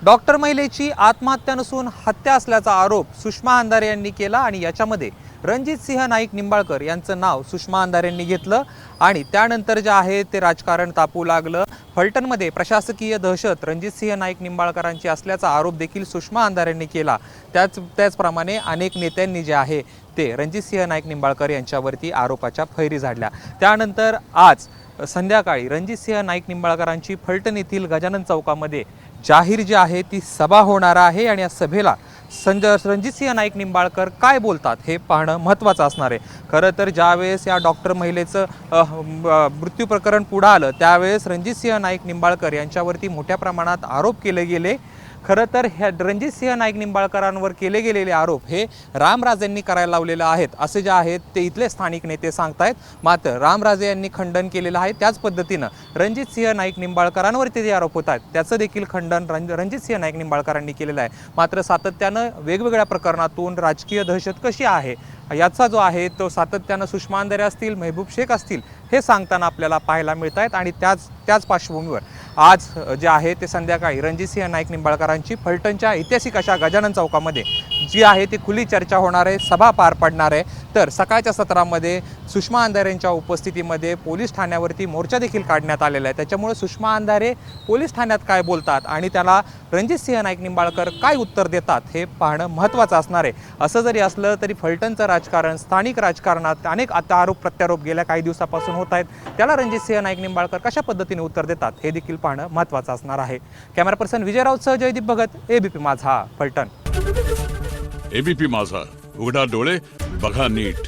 Doctor महिलेची आत्महत्या नसून हत्या असल्याचा आरोप सुषमा अंधारे यांनी केला आणि याच्यामध्ये रणजित सिंह नाईक निंबाळकर यांचं नाव सुषमा अंधारे यांनी घेतलं आणि त्यानंतर जे आहे ते राजकारण तापू लागलं। फलटणमध्ये प्रशासकीय दहशत रणजित सिंह नाईक निंबाळकरांची असल्याचा आरोप देखील सुषमा अंधारे यांनी केला। त्याचप्रमाणे अनेक नेत्यांनी जे आहे ते रणजित सिंह नाईक निंबाळकर यांच्यावरती आरोपाच्या फैरी झाडल्या। त्यानंतर आज संध्याकाळी रणजित सिंह नाईक निंबाळकरांची फलटण येथील गजानन चौकामध्ये जाहीर जी आहे ती सभा होणार आहे आणि या सभेला रणजित सिंह नाईक निंबाळकर काय बोलतात हे पाहणं महत्त्वाचं असणार आहे। खरं तर ज्यावेळेस या डॉक्टर महिलेचं मृत्यू प्रकरण पुढे आलं त्यावेळेस रणजित सिंह नाईक निंबाळकर यांच्यावरती मोठ्या प्रमाणात आरोप केले गेले। खरं तर ह्या रणजित सिंह नाईक निंबाळकरांवर केले गेलेले आरोप हे रामराजे यांनी करायला लावलेले आहेत असे जे आहेत ते इथले स्थानिक नेते सांगतायत। मात्र रामराजे यांनी खंडन केलेलं आहे। त्याच पद्धतीनं रणजित सिंह नाईक निंबाळकरांवरती जे आरोप होत आहेत त्याचं देखील खंडन रणजित सिंह नाईक निंबाळकरांनी केलेलं आहे। मात्र सातत्यानं वेगवेगळ्या प्रकरणातून राजकीय दहशत कशी आहे याचा जो आहे तो सातत्यानं सुषमा अंधारे असतील, महबूब शेख असतील हे सांगताना आपल्याला पाहायला मिळत आहेत। आणि त्याच पार्श्वभूमीवर आज जे आहे ते संध्याकाळी रणजित सिंह नाईक निंबाळकरांची फलटणच्या ऐतिहासिक अशा गजानन चौकामध्ये जी आहे ती खुली चर्चा होणार आहे, सभा पार पडणार आहे। तर सकाळच्या सत्रामध्ये सुषमा अंधारे यांच्या उपस्थितीमध्ये पोलीस ठाण्यावरती मोर्चा देखील काढण्यात आलेला आहे। त्याच्यामुळे सुषमा अंधारे पोलीस ठाण्यात काय बोलतात आणि त्याला रणजित सिंह नाईक निंबाळकर काय उत्तर देतात हे पाहणं महत्त्वाचं असणार आहे। असं जरी असलं तरी फलटणचं राजकारण, स्थानिक राजकारणात अनेक आता आरोप प्रत्यारोप गेल्या काही दिवसापासून होत आहेत, त्याला रणजित सिंह नाईक निंबाळकर कशा पद्धतीने उत्तर देतात हे देखील पाहणं महत्त्वाचं असणार आहे। कॅमेरा पर्सन विजय राऊतसह जयदीप भगत, एबीपी माझा, फलटण। एबीपी माझा, उघडा डोळे बघा नीट।